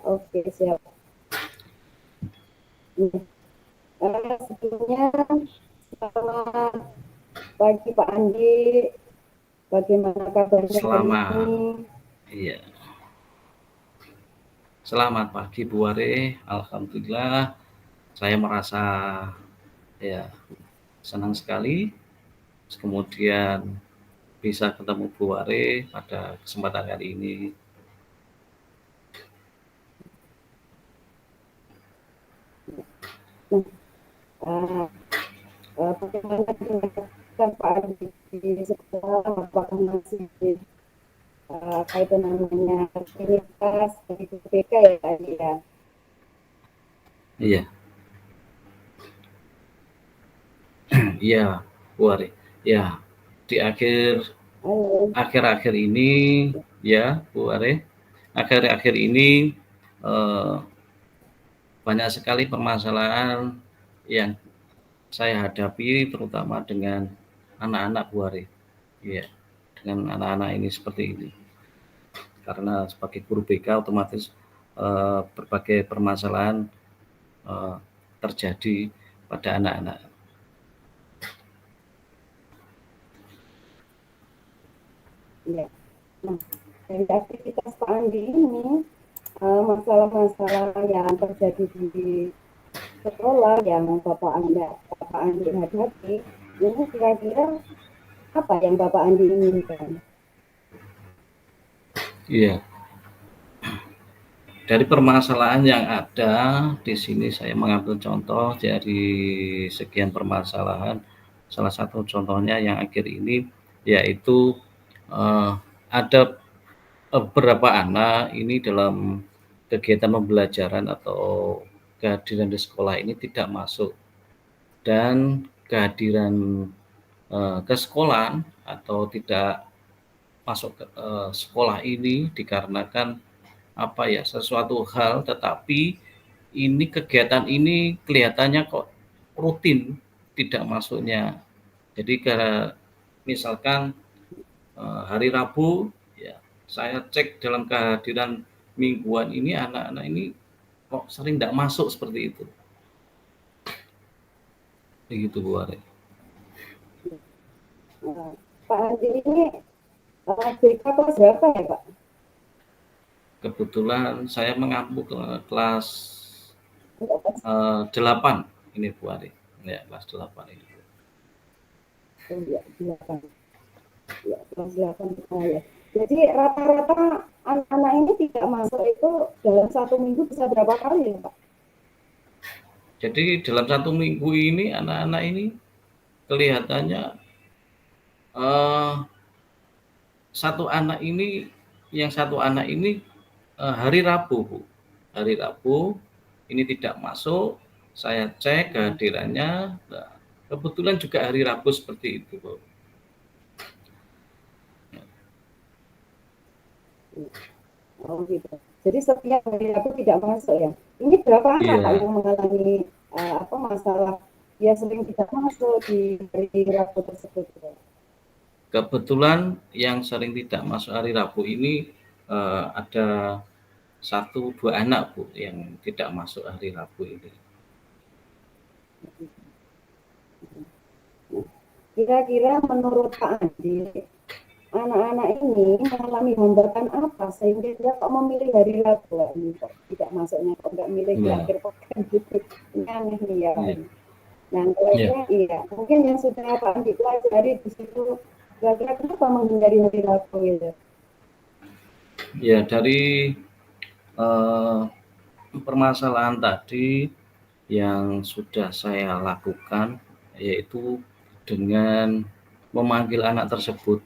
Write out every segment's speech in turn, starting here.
oke siap. Sebelumnya selamat pagi Pak Andi, bagaimana kabarnya hari Selamat, ini? iya. Selamat pagi Bu Ware. Alhamdulillah, saya merasa ya senang sekali. Kemudian bisa ketemu Bu Ware pada kesempatan kali ini. Nah, bagaimana dengan Pak Andi di sekolah? Apakah masih apa itu namanya rutinitas dari BPK ya tadi ya? Iya, iya Bu Ware. Ya, di Halo. akhir-akhir ini ya Bu Ware, akhir-akhir ini eh, banyak sekali permasalahan yang saya hadapi terutama dengan anak-anak Bu Ware. Iya, dengan anak-anak ini seperti ini. Karena sebagai guru BK otomatis berbagai permasalahan eh, terjadi pada anak-anak. Ya. Nah, dari aktivitas Pak Andi ini, masalah-masalah yang terjadi di sekolah yang Bapak Andi hadapi, ini kira-kira apa yang Bapak Andi inginkan? Iya, dari permasalahan yang ada di sini saya mengambil contoh dari sekian permasalahan. Salah satu contohnya yang akhir ini yaitu ada beberapa anak ini dalam kegiatan pembelajaran atau kehadiran di sekolah ini tidak masuk, dan kehadiran ke sekolah atau tidak masuk ke sekolah ini dikarenakan apa ya, sesuatu hal, tetapi ini kegiatan ini kelihatannya kok rutin tidak masuknya. Jadi karena misalkan hari Rabu ya, saya cek dalam kehadiran mingguan ini anak-anak ini kok sering tidak masuk seperti itu. Begitu Bu Are. Nah, Pak Andi ini BK kelas berapa ya Pak? Kebetulan saya mengampu kelas 8 ini Bu Are. Ya, kelas 8 ini. Oh ya, 8. Ya, kelas 8. Oh, ya. Jadi rata-rata anak-anak ini tidak masuk itu dalam satu minggu bisa berapa kali ya Pak? Jadi dalam satu minggu ini anak-anak ini kelihatannya eh, satu anak ini hari Rabu, Bu. Hari Rabu ini tidak masuk, saya cek kehadirannya. Nah, kebetulan juga hari Rabu seperti itu, Bu. Oh gitu. Jadi setiap hari aku tidak masuk ya. Ini berapa anak Pak Iya, yang mengalami apa masalah ya sering tidak masuk di hari Rabu tersebut? Ya? kebetulan yang sering tidak masuk hari Rabu ini ada satu dua anak, Bu, yang tidak masuk hari Rabu ini. Kira-kira menurut Pak Andi, anak-anak ini mengalami hambatan apa sehingga dia kok memilih hari Rabu ini kok tidak masuknya kok nggak milih di Iya, akhir pekan gitu? Ini aneh nih ya. iya, Nah, iya. kira-kira iya, mungkin yang sudah Pak Andi pelajari di situ, kira-kira kenapa menghindari hari Rabu gitu? Ya, dari eh, permasalahan tadi yang sudah saya lakukan yaitu dengan memanggil anak tersebut.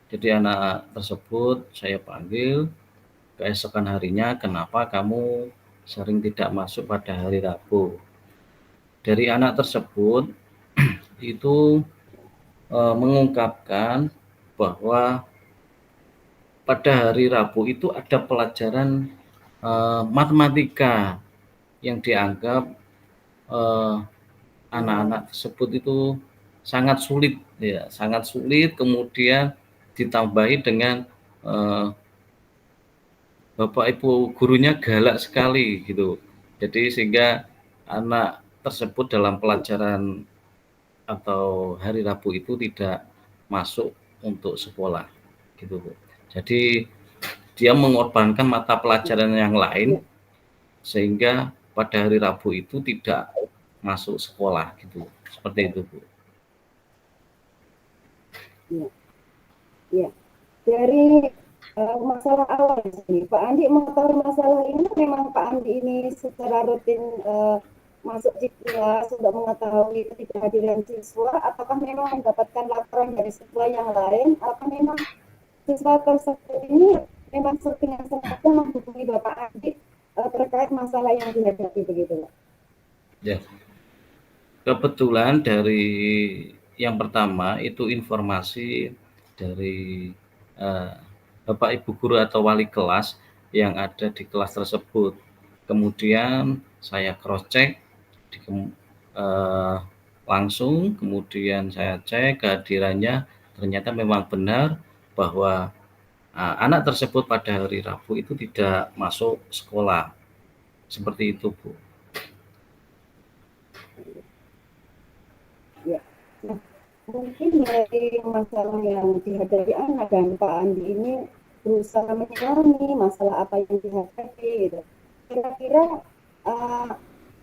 Jadi anak tersebut saya panggil keesokan harinya, kenapa kamu sering tidak masuk pada hari Rabu? Dari anak tersebut itu mengungkapkan bahwa pada hari Rabu itu ada pelajaran matematika yang dianggap eh, anak-anak tersebut itu sangat sulit, ya, sangat sulit. Kemudian ditambahi dengan eh, Bapak Ibu gurunya galak sekali gitu. Jadi sehingga anak tersebut dalam pelajaran atau hari Rabu itu tidak masuk untuk sekolah gitu Bu. Jadi dia mengorbankan mata pelajaran yang lain Ya, sehingga pada hari Rabu itu tidak masuk sekolah gitu. Seperti itu Bu. ya, ya. Dari masalah awal sini, Pak Andi mengetahui masalah ini, memang Pak Andi ini secara rutin masuk di kelas, sudah mengetahui ketidakhadiran siswa, apakah memang mendapatkan laporan dari siswa yang lain, atau memang siswa tersebut ini memang dengan sengaja menghubungi Bapak Andi terkait masalah yang dihadapi begitu, Pak? Ya, kebetulan dari yang pertama itu informasi dari eh, Bapak Ibu guru atau wali kelas yang ada di kelas tersebut. Kemudian saya cross check di, eh, langsung, kemudian saya cek kehadirannya, ternyata memang benar bahwa anak tersebut pada hari Rabu itu tidak masuk sekolah. Seperti itu, Bu. Ya. Nah, mungkin dari masalah yang dihadapi anak dan Pak Andi ini berusaha menyelami masalah apa yang dihadapi gitu. Kira-kira uh,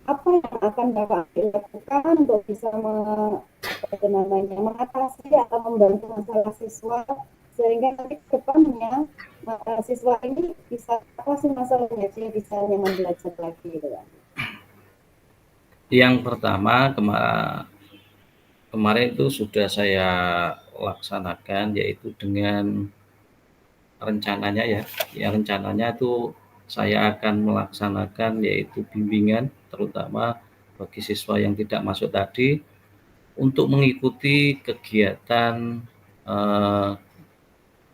apa yang akan Bapak Andi lakukan untuk bisa apa itu namanya, mengatasi atau membantu masalah siswa sehingga nanti ke depannya siswa ini bisa atasi masalahnya, dia bisa nyaman belajar lagi gitu kan. Yang pertama, kemarin itu sudah saya laksanakan, yaitu dengan rencananya ya. Ya rencananya itu saya akan melaksanakan yaitu bimbingan terutama bagi siswa yang tidak masuk tadi untuk mengikuti kegiatan eh,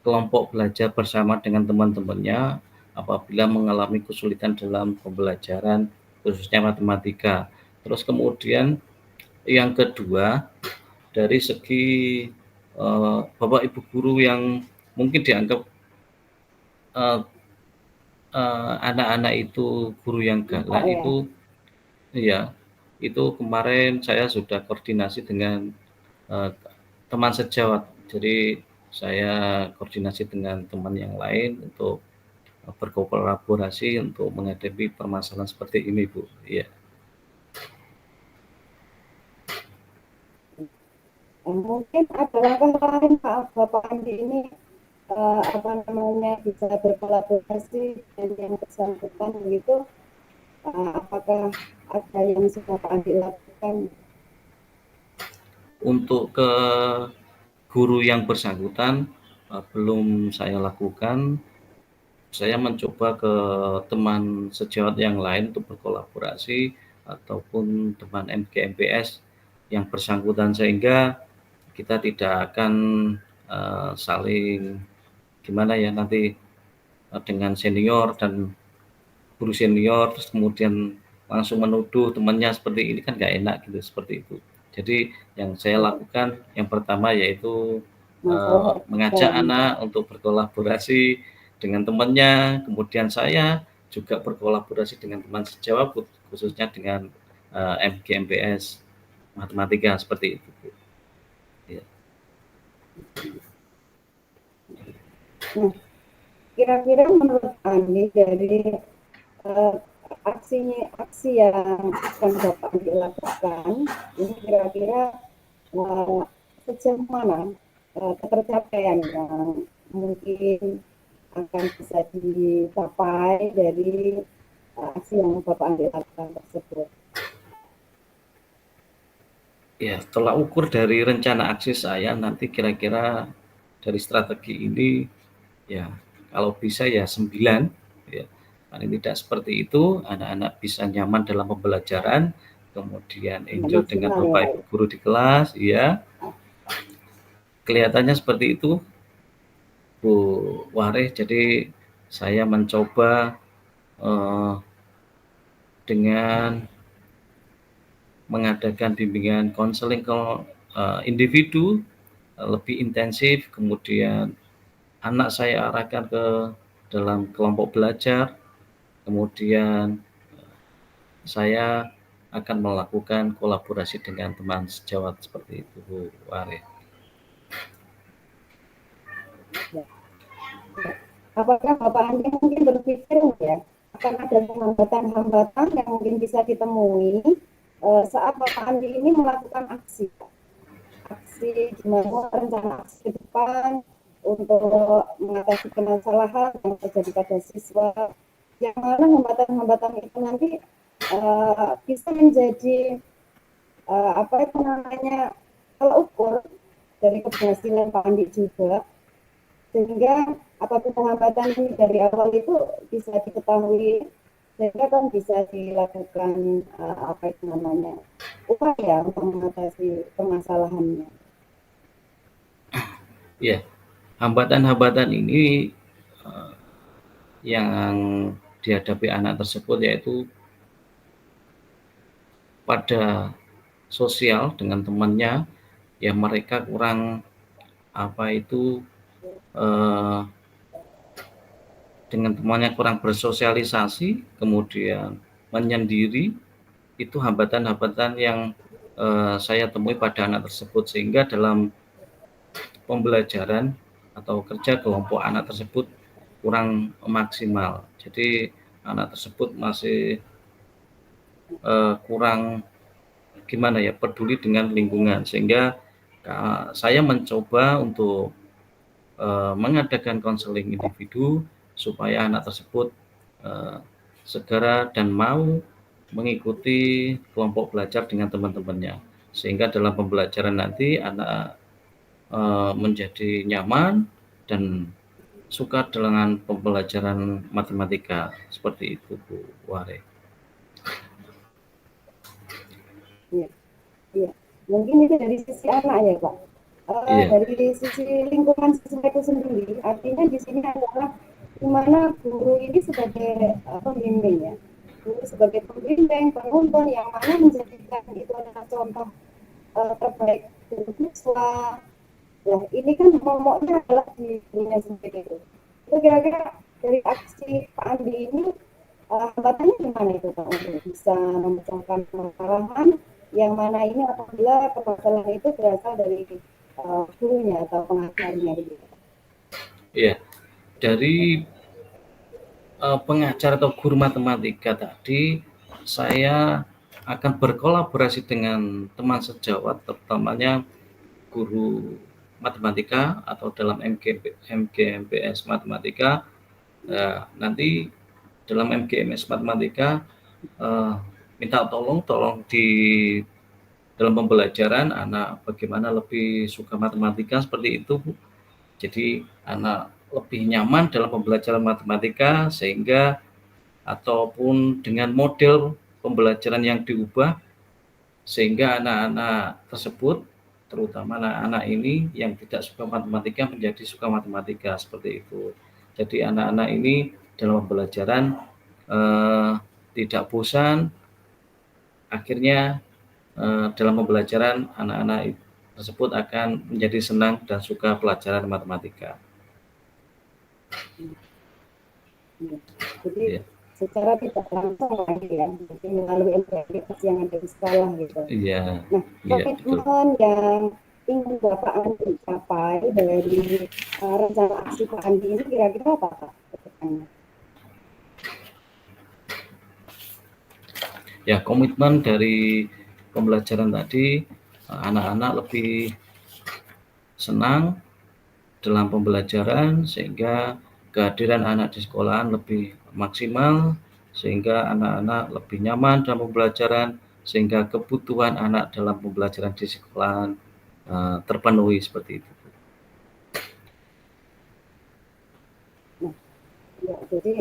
kelompok belajar bersama dengan teman-temannya apabila mengalami kesulitan dalam pembelajaran khususnya matematika. Terus kemudian yang kedua dari segi Bapak Ibu guru yang mungkin dianggap eh, anak-anak itu guru yang Enggak galak ya. itu ya itu kemarin saya sudah koordinasi dengan eh, teman sejawat. Jadi saya koordinasi dengan teman yang lain untuk berkolaborasi untuk menghadapi permasalahan seperti ini, Bu. Iya. Mungkin ada langkah lain Pak Bapak Andi ini apa namanya bisa berkolaborasi dengan yang bersangkutan begitu. Apakah ada yang sudah Pak Andi lakukan? Untuk ke guru yang bersangkutan belum saya lakukan. Saya mencoba ke teman sejawat yang lain untuk berkolaborasi ataupun teman MGMPS yang bersangkutan sehingga kita tidak akan saling gimana ya nanti dengan senior dan guru senior terus kemudian langsung menuduh temannya seperti ini kan nggak enak gitu seperti itu. Jadi yang saya lakukan yang pertama yaitu Masalah mengajak etika. anak untuk berkolaborasi dengan temannya, kemudian saya juga berkolaborasi dengan teman sejawat khususnya dengan MGMPS matematika seperti itu. Ya. Nah, kira-kira menurut Andi dari uh, aksi yang akan Bapak Andi lakukan, ini kira-kira uh, sejauh mana ketercapaian yang mungkin akan bisa dicapai dari aksi yang Bapak Andi lakukan tersebut. Ya, setelah ukur dari rencana aksi saya nanti kira-kira dari strategi ini ya kalau bisa ya 9 ya. Paling tidak seperti itu, anak-anak bisa nyaman dalam pembelajaran, kemudian enjoy dengan Maksimal Bapak ya. Ibu guru di kelas, ya. Kelihatannya seperti itu, Bu Wareh. Jadi saya mencoba eh, dengan mengadakan bimbingan konseling ke individu lebih intensif, kemudian anak saya arahkan ke dalam kelompok belajar, kemudian saya akan melakukan kolaborasi dengan teman sejawat seperti itu, Bu Ware. Ya, ya. Apakah Bapak Andi mungkin berpikir ya, akan ada hambatan-hambatan yang mungkin bisa ditemui saat Bapak Andi ini melakukan aksi? Aksi gimana rencana aksi ke depan untuk mengatasi permasalahan yang terjadi pada siswa, yang mana hambatan-hambatan itu nanti bisa menjadi apa itu namanya, kalau ukur dari keberhasilan Pak Andi juga, sehingga apabila hambatan ini dari awal itu bisa diketahui, sehingga kan bisa dilakukan apa itu namanya, upaya untuk mengatasi permasalahannya. Ya, hambatan-hambatan ini yang dihadapi anak tersebut yaitu pada sosial dengan temannya, yang mereka kurang apa itu dengan temannya kurang bersosialisasi, kemudian menyendiri, itu hambatan-hambatan yang saya temui pada anak tersebut, sehingga dalam pembelajaran atau kerja kelompok anak tersebut kurang maksimal. Jadi anak tersebut masih kurang gimana ya, peduli dengan lingkungan, sehingga saya mencoba untuk mengadakan konseling individu supaya anak tersebut segera dan mau mengikuti kelompok belajar dengan teman-temannya, sehingga dalam pembelajaran nanti anak menjadi nyaman dan suka dengan pembelajaran matematika, seperti itu Bu Ware. Ya, ya. Mungkin itu dari sisi anak ya Pak. Iya. Dari sisi lingkungan siswa itu sendiri, artinya di sini adalah di mana guru ini sebagai pembimbing ya, guru sebagai pembimbing, penuntun, yang mana menjadikan itu adalah contoh terbaik untuk siswa. Nah, ini kan momoknya adalah di dirinya sendiri itu. Itu kira-kira dari aksi Pak Andi ini hambatannya gimana itu Pak untuk bisa memecahkan permasalahan yang mana ini apabila permasalahan itu berasal dari gurunya atau pengajarnya begitu. Iya, dari pengajar atau guru matematika tadi, saya akan berkolaborasi dengan teman sejawat, terutamanya guru matematika atau dalam MGMPS matematika. Nanti dalam MGMS matematika minta tolong di dalam pembelajaran anak bagaimana lebih suka matematika, seperti itu Bu. Jadi anak lebih nyaman dalam pembelajaran matematika, sehingga ataupun dengan model pembelajaran yang diubah, sehingga anak-anak tersebut, terutama anak-anak ini yang tidak suka matematika menjadi suka matematika, seperti itu. Jadi anak-anak ini dalam pembelajaran tidak bosan, akhirnya dalam pembelajaran anak-anak tersebut akan menjadi senang dan suka pelajaran matematika. Jadi secara tidak langsung lagi ya, melalui implementasi yang ada di sekolah gitu. Iya. Nah, komitmen yang ingin Bapak Andi capai dari rencana aksi Pak Andi ini kira-kira apa Pak? Ya, komitmen dari pembelajaran tadi, anak-anak lebih senang dalam pembelajaran, sehingga kehadiran anak di sekolahan lebih maksimal, sehingga anak-anak lebih nyaman dalam pembelajaran, sehingga kebutuhan anak dalam pembelajaran di sekolahan terpenuhi, seperti itu. Nah, ya, jadi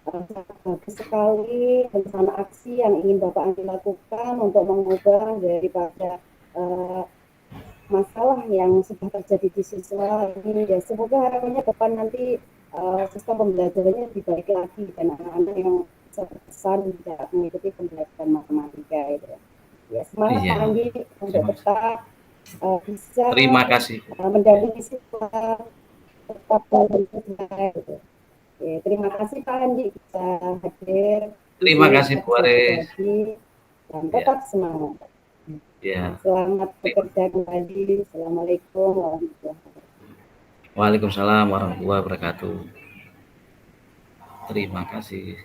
sangat bagus sekali rencana aksi yang ingin Bapak Andi lakukan untuk mengubah daripada masalah yang sudah terjadi di siswa ini. Ya, semoga harapannya depan nanti sistem pembelajarannya lebih baik lagi dan anak-anak yang terkesan tidak mengikuti pembelajaran matematika itu. Ya, semangat Pak Andi untuk tetap bisa terima kasih mendampingi siswa tetap bekerja gitu. Oke, terima kasih Pak Andi bisa hadir di Terima sini kasih Bu satu Aris. lagi dan Ya, tetap semangat. ya. Selamat bekerja kembali. Assalamualaikum warahmatullahi wabarakatuh. Waalaikumsalam warahmatullahi wabarakatuh. Terima kasih.